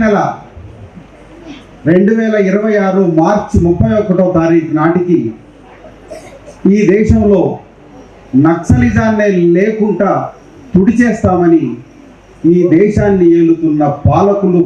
నెల 2026 మార్చి 31వ తారీఖు నాటికి ఈ దేశంలో నక్సలిజాన్ని లేకుండా తుడిచేస్తామని ఈ దేశాన్ని ఏలుతున్న పాలకులు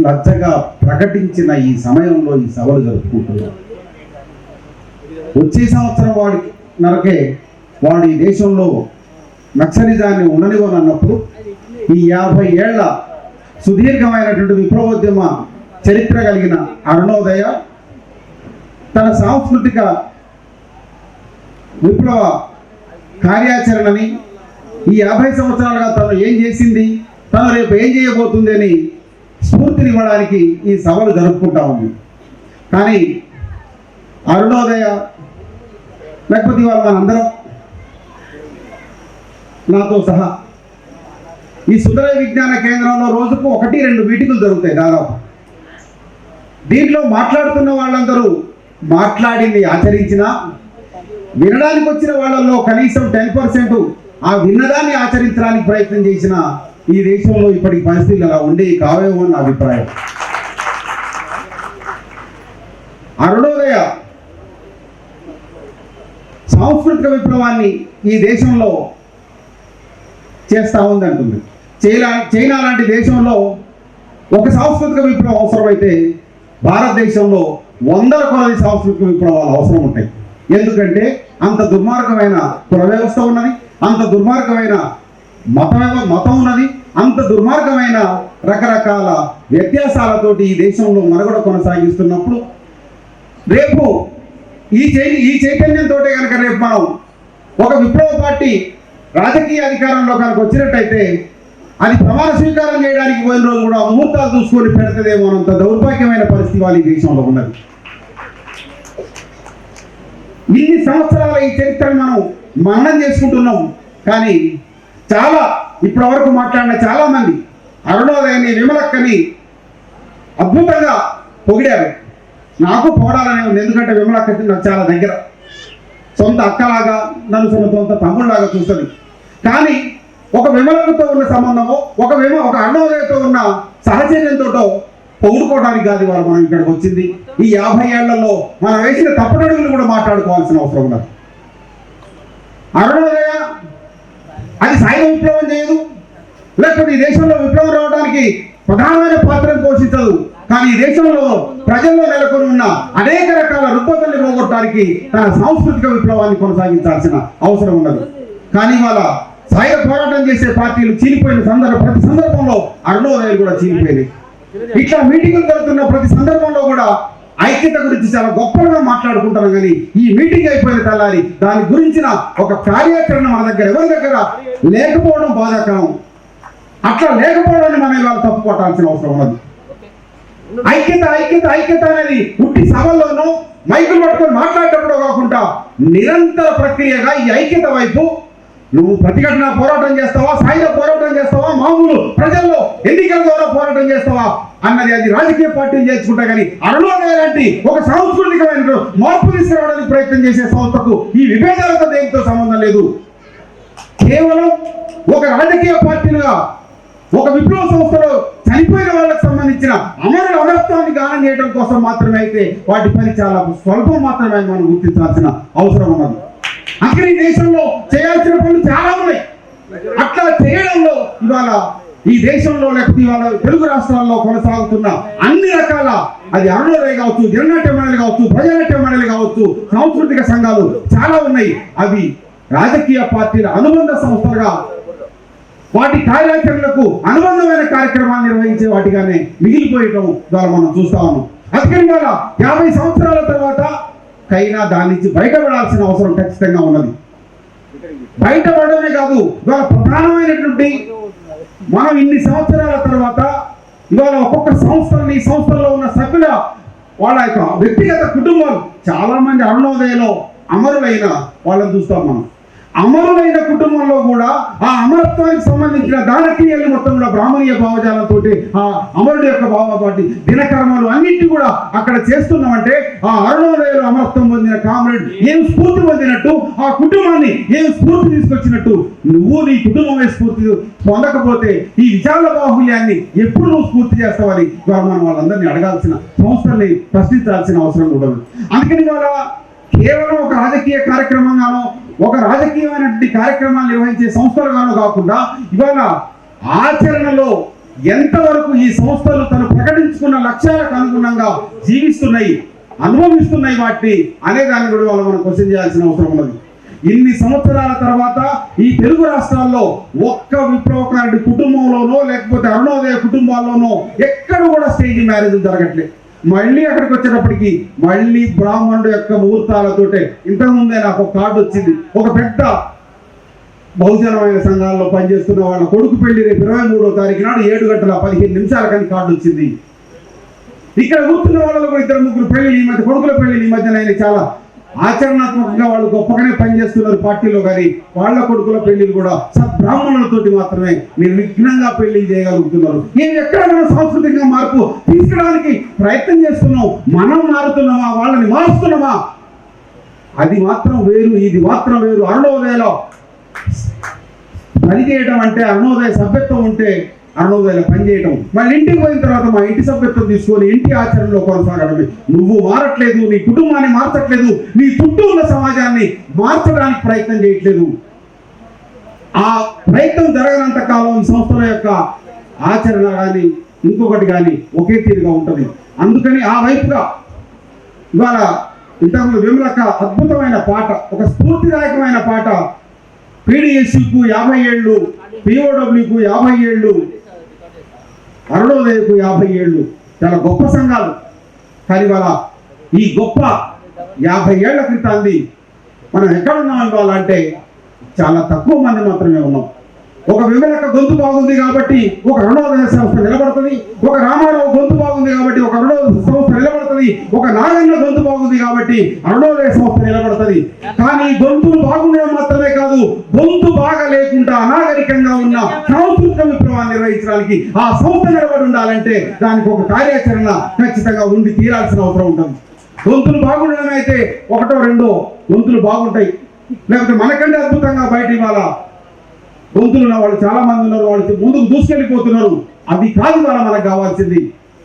లజ్జగా ప్రకటించిన ఈ సమయంలో ఈ సభలు జరుపుకుంటున్నారు. వచ్చే సంవత్సరం వాడు ఈ దేశంలో నక్సలిజాన్ని ఉండనివ్వనన్నప్పుడు ఈ 50 ఏళ్ల సుదీర్ఘమైనటువంటి విప్లవోద్యమ చరిత్ర కలిగిన అరుణోదయ తన సాంస్కృతిక విప్లవ కార్యాచరణని ఈ 50 సంవత్సరాలుగా తను ఏం చేసింది, తను రేపు ఏం చేయబోతుంది అని స్ఫూర్తినివ్వడానికి ఈ సభలు జరుపుకుంటా ఉంది. కానీ అరుణోదయ లేకపోతే ఇవాళ మనందరం నాతో సహా ఈ సుందర విజ్ఞాన కేంద్రంలో రోజుకు 1-2 మీటింగులు జరుగుతాయి దాదాపు. దీంట్లో మాట్లాడుతున్న వాళ్ళందరూ మాట్లాడింది ఆచరించినా వినడానికి వచ్చిన వాళ్ళల్లో కనీసం 10% ఆ విన్నదాన్ని ఆచరించడానికి ప్రయత్నం చేసిన ఈ దేశంలో ఇప్పటికి పరిస్థితులు అలా ఉండేవి కావేమో నా అభిప్రాయం. అరుణోదయ సాంస్కృతిక విప్లవాన్ని ఈ దేశంలో చేస్తూ ఉందంటుంది. చైనా లాంటి దేశంలో ఒక సాంస్కృతిక విప్లవం అవసరమైతే భారతదేశంలో 100 కొలది సాంస్కృతిక విప్లవాలు అవసరం ఉంటాయి. ఎందుకంటే అంత దుర్మార్గమైన కుల వ్యవస్థ ఉన్నది, అంత దుర్మార్గమైన మతం ఉన్నది, అంత దుర్మార్గమైన రకరకాల వ్యత్యాసాలతోటి ఈ దేశంలో మనుగడ కొనసాగిస్తున్నప్పుడు రేపు ఈ చైతన్యంతో కనుక రేపు మనం ఒక విప్లవ పార్టీ రాజకీయ అధికారంలో కనుక వచ్చినట్టయితే అది ప్రమాణ స్వీకారం చేయడానికి పోయిన రోజు కూడా ముహూర్తాలు చూసుకొని పెడతదేమో అన్నంత దౌర్భాగ్యమైన పరిస్థితి వాళ్ళు ఈ దేశంలో ఉన్నది. ఇన్ని సంవత్సరాల ఈ చరిత్రను మనం మననం చేసుకుంటున్నాం. కానీ చాలా ఇప్పటి వరకు మాట్లాడిన చాలా మంది అరుణోదయాన్ని, విమలక్కని అద్భుతంగా పొగిడారు. నాకు పొగడాలనే ఉంది, ఎందుకంటే విమలక్క నాకు చాలా దగ్గర, సొంత అక్కలాగా, నన్ను సొంత తమ్ముళ్ళలాగా చూస్తుంది. కానీ ఒక విమలకతో ఉన్న సంబంధమో ఒక అరుణోదయతో ఉన్న సహచర్యంతో పొగుడుకోవడానికి కాదు వాళ్ళు మనం ఇక్కడికి వచ్చింది. ఈ 50 ఏళ్లలో మనం వేసిన తప్పుడడుగులు కూడా మాట్లాడుకోవాల్సిన అవసరం ఉన్నది. అరుణోదయ అది సాయుధ విప్లవం చేయదు, లేకపోతే ఈ దేశంలో విప్లవం రావడానికి ప్రధానమైన పాత్రను పోషించదు. కానీ ఈ దేశంలో ప్రజల్లో నెలకొని ఉన్న అనేక రకాల రుగ్మతల్ని పోగొట్టడానికి తన సాంస్కృతిక విప్లవాన్ని కొనసాగించాల్సిన అవసరం ఉన్నది. కానీ వాళ్ళ సాయుధ పోరాటం చేసే పార్టీలు చీలిపోయిన ప్రతి సందర్భంలో అరుణోదయాలు కూడా చీలిపోయినాయి. ఇట్లా మీటింగులు జరుగుతున్న ప్రతి సందర్భంలో కూడా ఐక్యత గురించి చాలా గొప్పగా మాట్లాడుకుంటారు. కానీ ఈ మీటింగ్ అయిపోయిన తెల్లారి దాని గురించిన ఒక కార్యాచరణ మన దగ్గర ఎవరి దగ్గర లేకపోవడం బాధాకరం. అట్లా లేకపోవడాన్ని మనం ఇవాళ తప్పుపట్టాల్సిన అవసరం ఉన్నది. ఐక్యత ఐక్యత ఐక్యత అనేది పుట్టి సభల్లోనూ మైకులు పట్టుకొని మాట్లాడేటప్పుడు కాకుండా నిరంతర ప్రక్రియగా ఈ ఐక్యత వైపు నువ్వు ప్రతిఘటన పోరాటం చేస్తావా, సాయుధ పోరాటం చేస్తావా, మామూలు ప్రజల్లో ఎన్నికల ద్వారా పోరాటం చేస్తావా అన్నది అది రాజకీయ పార్టీలు చేసుకుంటా. కానీ అరుణోదయ లాంటి ఒక సాంస్కృతికమైన మార్పు తీసుకురావడానికి ప్రయత్నం చేసే సంస్థకు ఈ విభేదాలతో దేనితో సంబంధం లేదు. కేవలం ఒక రాజకీయ పార్టీలుగా ఒక విప్లవ సంస్థలో చనిపోయిన వాళ్ళకి సంబంధించిన అమరుల అమరత్వాన్ని గానం చేయడం కోసం మాత్రమే అయితే వాటి పని చాలా స్వల్పం మాత్రమే మనం గుర్తించాల్సిన అవసరం ఉన్నది. అక్కడ ఈ దేశంలో చేయాల్సిన పనులు చాలా ఉన్నాయి. అట్లా చేయడంలో ఇవాళ ఈ దేశంలో లేకపోతే ఇవాళ తెలుగు రాష్ట్రాల్లో కొనసాగుతున్న అన్ని రకాల అది అరుణోదయ కావచ్చు, జననాట్య మండలి కావచ్చు, ప్రజానాట్య మండలి కావచ్చు, సాంస్కృతిక సంఘాలు చాలా ఉన్నాయి. అవి రాజకీయ పార్టీల అనుబంధ సంస్థలుగా వాటి కార్యాచరణలకు అనుబంధమైన కార్యక్రమాలు నిర్వహించే వాటిగానే మిగిలిపోయటం ద్వారా మనం చూస్తా ఉన్నాం. అందుకని వాళ్ళ 50 సంవత్సరాల తర్వాత కైనా దాని నుంచి బయటపడాల్సిన అవసరం ఖచ్చితంగా ఉన్నది. బయటపడమే కాదు, ఇవాళ ప్రధానమైనటువంటి మనం ఇన్ని సంవత్సరాల తర్వాత ఇవాళ ఒక్కొక్క సంస్థల్లో ఉన్న సభ్యుల వాళ్ళ యొక్క వ్యక్తిగత కుటుంబాలు చాలా మంది అరుణోదయలో అమరులైన వాళ్ళని చూస్తాం మనం. అమరులైన కుటుంబంలో కూడా ఆ అమరత్వానికి సంబంధించిన దానక్రియలు మొత్తం కూడా బ్రాహ్మణీయ భావజాలంతో ఆ అమరుడి యొక్క భావపాటి దినకర్మలు అన్నిటి కూడా అక్కడ చేస్తున్నామంటే ఆ అరుణోదయంలో అమరత్వం పొందిన కామ్రేడ్ ఏం స్ఫూర్తి పొందినట్టు, ఆ కుటుంబాన్ని ఏం స్ఫూర్తి తీసుకొచ్చినట్టు, నువ్వు నీ కుటుంబమే స్ఫూర్తి పొందకపోతే ఈ విశాల బాహుల్యాన్ని ఎప్పుడు నువ్వు స్ఫూర్తి చేస్తావని ఇవాళ మనం వాళ్ళందరినీ అడగాల్సిన, సంస్థల్ని ప్రశ్నించాల్సిన అవసరం కూడా ఉంది. అందుకని ఇవాళ కేవలం ఒక రాజకీయ కార్యక్రమంగానో ఒక రాజకీయమైనటువంటి కార్యక్రమాలు నిర్వహించే సంస్థలుగానో కాకుండా ఇవాళ ఆచరణలో ఎంతవరకు ఈ సంస్థలు తను ప్రకటించుకున్న లక్ష్యాలకు అనుగుణంగా జీవిస్తున్నాయి, అనుభవిస్తున్నాయి వాటిని అనే దాన్ని కూడా వాళ్ళు మనం క్వశ్చన్ చేయాల్సిన అవసరం ఉన్నది. ఇన్ని సంవత్సరాల తర్వాత ఈ తెలుగు రాష్ట్రాల్లో ఒక్క విప్లవకారుడి కుటుంబంలోనో లేకపోతే అరుణోదయ కుటుంబాల్లోనో ఎక్కడ కూడా స్టేజ్ మ్యారేజ్ జరగట్లేదు. మళ్ళీ అక్కడికి వచ్చేటప్పటికి మళ్ళీ బ్రాహ్మణుడు యొక్క ముహూర్తాలతోటే. ఇంతకుముందే నాకు ఒక కార్డు వచ్చింది, ఒక పెద్ద బహుజనమైన సంఘాల్లో పనిచేస్తున్న వాళ్ళ కొడుకు పెళ్లి రేపు 23వ తారీఖు నాడు 7:15 కానీ కార్డు వచ్చింది. ఇక్కడ కూర్చున్న వాళ్ళలో కూడా 2-3 పెళ్లి ఈ మధ్య, కొడుకుల పెళ్లి ఈ మధ్యన చాలా ఆచరణాత్మకంగా వాళ్ళు గొప్పగానే పనిచేస్తున్నారు పార్టీలో, కానీ వాళ్ళ కొడుకుల పెళ్లిలు కూడా సద్బ్రాహ్మణులతోటి మాత్రమే నిర్విఘ్నంగా పెళ్లి చేయగలుగుతున్నారు. నేను ఎక్కడ మనం సాంస్కృతికంగా మార్పు తీసుకురావడానికి ప్రయత్నం చేస్తున్నాం, మనం మారుతున్నామా, వాళ్ళని మారుస్తున్నామా, అది మాత్రం వేరు, ఇది మాత్రం వేరు. అరుణోదయలో పని చేయడం అంటే, అరుణోదయ సభ్యత్వం ఉంటే అరుణోదయలో పనిచేయటం, మళ్ళీ ఇంటికి పోయిన తర్వాత మా ఇంటి సభ్యత్వం తీసుకొని ఇంటి ఆచరణలో కొనసాగడమే. నువ్వు మారట్లేదు, నీ కుటుంబాన్ని మార్చట్లేదు, నీ చుట్టూ ఉన్న సమాజాన్ని మార్చడానికి ప్రయత్నం చేయట్లేదు. ఆ ప్రయత్నం జరగనంత కాలం ఈ సంస్థల యొక్క ఆచరణ కానీ ఇంకొకటి కానీ ఒకే తీరుగా ఉంటుంది. అందుకని ఆ వైపుగా ఇవాళ ఇంతకుముందు విమలక్క అద్భుతమైన పాట, ఒక స్ఫూర్తిదాయకమైన పాట, పీడిఎస్యుకు 50 ఏళ్ళు, పిఓడబ్ల్యూకు 50 ఏళ్ళు, అరుణోదయకు 50 ఏళ్ళు, చాలా గొప్ప సంఘాలు. కానీ ఇవాళ ఈ గొప్ప 50 ఏళ్ల క్రితాన్ని మనం ఎక్కడున్నాం ఇవాళ అంటే చాలా తక్కువ మంది మాత్రమే ఉన్నాం. ఒక విమలక గొంతు బాగుంది కాబట్టి ఒక అరుణోదయ సంస్థ నిలబడుతుంది, ఒక రామారావు గొంతు బాగుంది కాబట్టి ఒక అరుణోదయ సంస్థ నిలబడుతుంది, ఒక నాగన్న గొంతు బాగుంది కాబట్టి అరుణోదయ సంస్థ నిలబడుతుంది. కానీ గొంతులు బాగుండడం మాత్రమే కాదు, గొంతు బాగా లేకుండా అనాగరికంగా ఉన్న సాంస్కృతిక విప్లవాన్ని నిర్వహించడానికి ఆ సంస్థ నిలబడి ఉండాలంటే దానికి ఒక కార్యాచరణ ఖచ్చితంగా ఉండి తీరాల్సిన అవసరం ఉంటుంది. గొంతులు బాగుండడం అయితే 1-2 గొంతులు బాగుంటాయి, లేకపోతే మనకంటే అద్భుతంగా బయట ఇవాళ గొంతులు ఉన్న వాళ్ళు చాలా మంది ఉన్నారు, వాళ్ళు ముందుకు దూసుకెళ్ళిపోతున్నారు. అది కాదు ఇవాళ మనకు కావాల్సింది.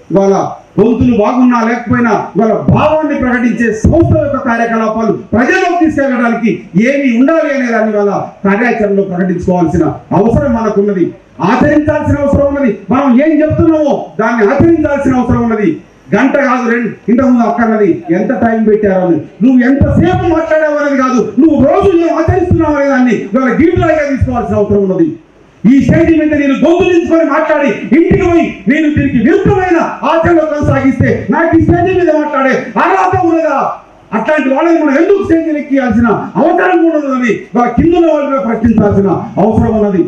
ఇవాళ గొంతులు బాగున్నా లేకపోయినా ఇవాళ భావాన్ని ప్రకటించే సంస్థల యొక్క కార్యకలాపాలు ప్రజల్లోకి తీసుకెళ్ళడానికి ఏమి ఉండాలి అనే దాన్ని ఇవాళ కార్యాచరణలో ప్రకటించుకోవాల్సిన అవసరం మనకున్నది, ఆచరించాల్సిన అవసరం ఉన్నది. మనం ఏం చెప్తున్నామో దాన్ని ఆచరించాల్సిన అవసరం ఉన్నది. గంట కాదు 2 ఇంతకుముందు అక్కర్నది ఎంత టైం పెట్టారో, నువ్వు ఎంతసేపు మాట్లాడావు అనేది కాదు, నువ్వు రోజు ఏం ఆచరిస్తున్నావు అనే దాన్ని ఇవాళ గీటులాగా తీసుకోవాల్సిన అవసరం ఉన్నది. ఈ స్టేజ్ మీద నేను గొంతు దించుకొని మాట్లాడి ఇంటికి పోయి నేను దీనికి విరుద్ధమైన ఆచరణలో కొనసాగిస్తే నాకు ఈ స్టేజ్ మీద మాట్లాడే అర్హత ఉన్నదా? అట్లాంటి వాళ్ళని మనం ఎందుకు స్టేజ్ ఎక్కియాల్సిన అవసరం కూడా ఉన్నదని వాళ్ళ కింద వాళ్ళని ప్రశ్నించాల్సిన అవసరం ఉన్నది.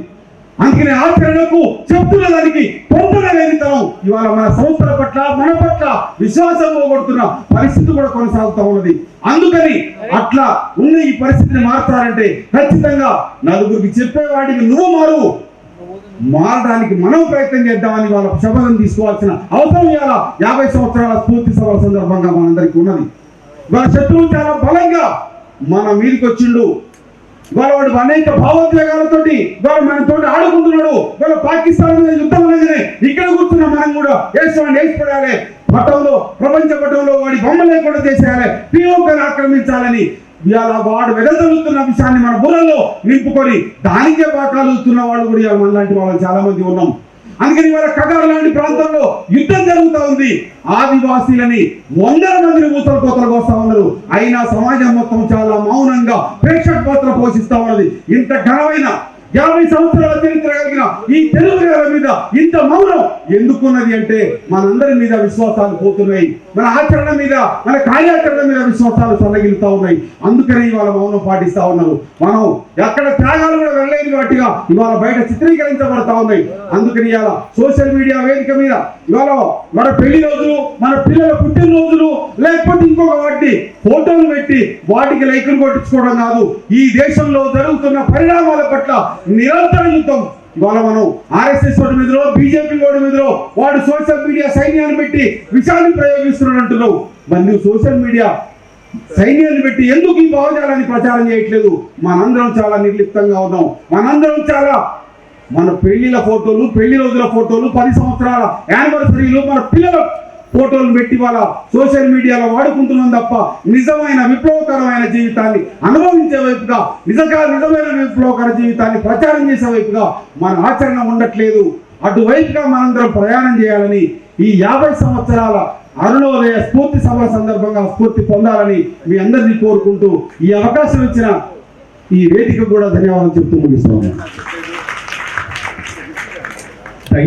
అందుకని ఆచరణకు చెప్తున్న దానికి పొందున లేనితనం ఇవాళ మన సంస్థల పట్ల మన పట్ల విశ్వాసం పోగొడుతున్న పరిస్థితి కూడా కొనసాగుతూ ఉన్నది. అందుకని అట్లా ఉన్న ఈ పరిస్థితిని మార్చాలంటే ఖచ్చితంగా నలుగురికి చెప్పేవాడికి నువ్వు మారడానికి మనం ప్రయత్నం చేద్దామని వాళ్ళ శపథం తీసుకోవాల్సిన అవసరం ఇవాళ 50 సంవత్సరాల స్ఫూర్తి సభల సందర్భంగా మనందరికీ ఉన్నది. వాళ్ళ శత్రువు చాలా బలంగా మన మీదకి వచ్చిండు, వాడు అనేక భావోద్వేగాలతోటి వాడు మనతోటి ఆడుకుంటున్నాడు. వాళ్ళు పాకిస్తాన్ మీద యుద్ధం అనేది ఇక్కడ కూర్చున్న మనం కూడా వేసిపడాలి, పటంలో ప్రపంచ పటంలో వాడి బొమ్మ లేకుండా చేసేయాలి, పిఓకని ఆక్రమించాలని ఇవాళ వాడు వెదజల్లుతున్న విషయాన్ని మన బుర్రలో నింపుకొని దానికే బాకాలుతున్న వాళ్ళు కూడా మనలాంటి వాళ్ళు చాలా మంది ఉన్నాం. అందుకని ఇవాళ కగారు లాంటి ప్రాంతంలో యుద్ధం జరుగుతూ ఉంది. ఆదివాసీలని 100 మందిని ఊసలు కోతలు కోస్తా ఉన్నారు. అయినా సమాజం మొత్తం చాలా మౌనంగా ప్రేక్షక పాత్ర పోషిస్తా ఉన్నది. ఇంత ఘనమైన 50 సంవత్సరాల చరిత్ర కలిగిన ఈ తెలుగు నేల మీద ఇంత మౌనం ఎందుకున్నది అంటే మనందరి మీద విశ్వాసాలు పోతున్నాయి, మన ఆచరణ మీద, మన కార్యాచరణ మీద విశ్వాసాలు సన్నగిలుతా ఉన్నాయి. అందుకనే ఇవాళ మౌనం పాటిస్తా ఉన్నారు. మనం ఎక్కడ త్యాగాలు కూడా వెళ్ళలేని వాటిగా ఇవాళ బయట చిత్రీకరించబడతా ఉన్నాయి. అందుకని ఇవాళ సోషల్ మీడియా వేదిక మీద ఇవాళ మన పెళ్లి రోజులు, మన పిల్లల పుట్టినరోజులు, లేకపోతే ఇంకొక వాటి ఫోటోలు పెట్టి వాటికి లైకులు కొట్టించుకోవడం కాదు. ఈ దేశంలో జరుగుతున్న పరిణామాల పట్ల నిరంతర యుద్ధం. ఇవాళ మనం ఆర్ఎస్ఎస్ వాడి మీదలో, బీజేపీ వాడి మీదలో వాడు సోషల్ మీడియా సైన్యాన్ని పెట్టి విషాన్ని ప్రయోగిస్తున్నాడు అంటున్నావు. మరి నువ్వు సోషల్ మీడియా సైన్యాన్ని పెట్టి ఎందుకు ఈ భావజాలాన్ని ప్రచారం చేయట్లేదు? మనందరం చాలా నిర్లిప్తంగా ఉన్నాం. మనందరం చాలా మన పెళ్లిల ఫోటోలు, పెళ్లి రోజుల ఫోటోలు, 10 సంవత్సరాల యానివర్సరీలు, మన పిల్లల ఫోటోలు పెట్టి వాళ్ళ సోషల్ మీడియాలో వాడుకుంటున్నాం తప్ప నిజమైన విప్లవకరమైన జీవితాన్ని అనుభవించే వైపుగా, నిజమైన విప్లవకర జీవితాన్ని ప్రచారం చేసే వైపుగా మన ఆచరణ ఉండట్లేదు. అటువైపుగా మనందరం ప్రయాణం చేయాలని ఈ 50 సంవత్సరాల అరుణోదయ స్ఫూర్తి సభల సందర్భంగా స్ఫూర్తి పొందాలని మీ అందరినీ కోరుకుంటూ ఈ అవకాశం ఇచ్చిన ఈ వేదిక కూడా ధన్యవాదాలు చెప్తూ ముగిస్తున్నాను.